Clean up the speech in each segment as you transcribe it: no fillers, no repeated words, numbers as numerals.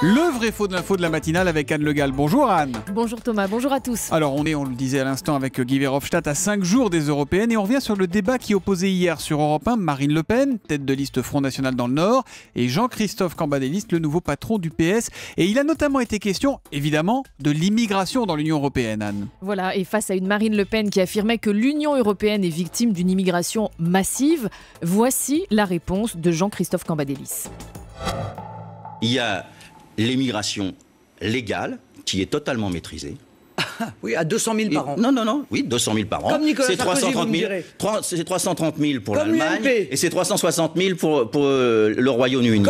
Le vrai faux de l'info de la matinale avec Anne Le Gall. Bonjour Anne. Bonjour Thomas, bonjour à tous. Alors on le disait à l'instant avec Guy Verhofstadt à 5 jours des européennes et on revient sur le débat qui opposait hier sur Europe 1 Marine Le Pen, tête de liste Front National dans le Nord, et Jean-Christophe Cambadélis, le nouveau patron du PS. Et il a notamment été question, évidemment, de l'immigration dans l'Union européenne, Anne. Voilà, et face à une Marine Le Pen qui affirmait que l'Union européenne est victime d'une immigration massive, voici la réponse de Jean-Christophe Cambadélis. Il y a l'immigration légale qui est totalement maîtrisée. Oui, à 200 000 par an. Non, oui, 200 000 par an. Comme Nicolas c'est Sarkozy, 330 vous me 000, direz. c'est 330 000 pour Comme l'Allemagne l'UMP. et c'est 360 000 pour le Royaume-Uni.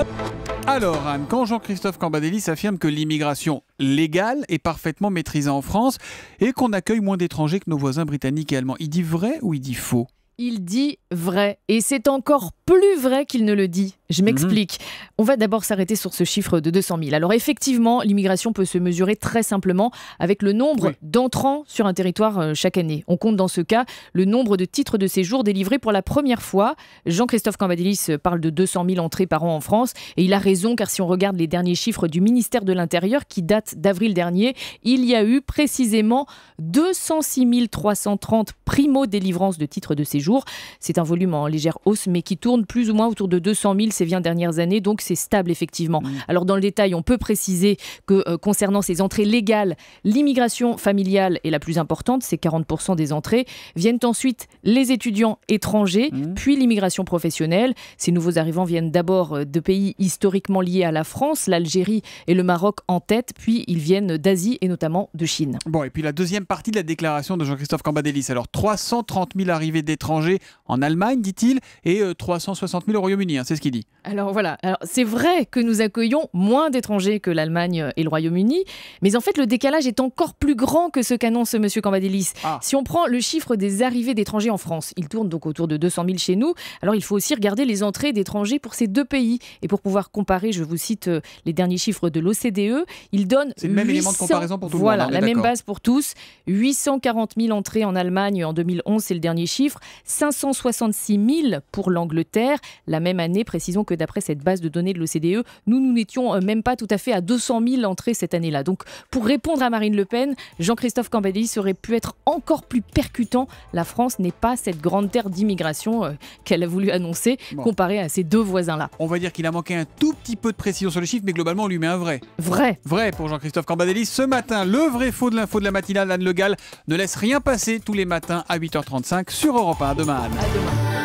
Alors Anne, quand Jean-Christophe Cambadélis affirme que l'immigration légale est parfaitement maîtrisée en France et qu'on accueille moins d'étrangers que nos voisins britanniques et allemands, il dit vrai ou il dit faux ? Il dit vrai, et c'est encore plus vrai qu'il ne le dit. Je m'explique. On va d'abord s'arrêter sur ce chiffre de 200 000. Alors effectivement, l'immigration peut se mesurer très simplement avec le nombre d'entrants sur un territoire chaque année. On compte dans ce cas le nombre de titres de séjour délivrés pour la première fois. Jean-Christophe Cambadélis parle de 200 000 entrées par an en France, et il a raison car si on regarde les derniers chiffres du ministère de l'Intérieur qui datent d'avril dernier, il y a eu précisément 206 330 primo-délivrances de titres de séjour. C'est un volume en légère hausse mais qui tourne plus ou moins autour de 200 000 ces 20 dernières années, donc c'est stable effectivement. Alors dans le détail, on peut préciser que concernant ces entrées légales, l'immigration familiale est la plus importante, c'est 40% des entrées. Viennent ensuite les étudiants étrangers, puis l'immigration professionnelle. Ces nouveaux arrivants viennent d'abord de pays historiquement liés à la France, l'Algérie et le Maroc en tête, puis ils viennent d'Asie et notamment de Chine. Bon, et puis la deuxième partie de la déclaration de Jean-Christophe Cambadélis. Alors 330 000 arrivées d'étrangers en Allemagne, dit-il, et 360 000 au Royaume-Uni, c'est ce qu'il dit. Alors voilà, c'est vrai que nous accueillons moins d'étrangers que l'Allemagne et le Royaume-Uni, mais en fait le décalage est encore plus grand que ce qu'annonce M. Cambadélis. Si on prend le chiffre des arrivées d'étrangers en France, il tourne donc autour de 200 000 chez nous, alors il faut aussi regarder les entrées d'étrangers pour ces deux pays. Et pour pouvoir comparer, je vous cite les derniers chiffres de l'OCDE, il donne c'est le même élément de comparaison pour tout le monde. Voilà, la même base pour tous. 840 000 entrées en Allemagne en 2011, c'est le dernier chiffre. 566 000 pour l'Angleterre. La même année, précisons que d'après cette base de données de l'OCDE, nous n'étions même pas tout à fait à 200 000 entrées cette année-là. Donc, pour répondre à Marine Le Pen, Jean-Christophe Cambadélis aurait pu être encore plus percutant. La France n'est pas cette grande terre d'immigration qu'elle a voulu annoncer, comparée à ses deux voisins-là. On va dire qu'il a manqué un tout petit peu de précision sur les chiffres, mais globalement, on lui met un vrai. Vrai. Vrai pour Jean-Christophe Cambadélis. Ce matin, le vrai faux de l'info de la matinale, Anne Le Gall ne laisse rien passer tous les matins à 8h35 sur Europe 1. À demain, Anne. À demain.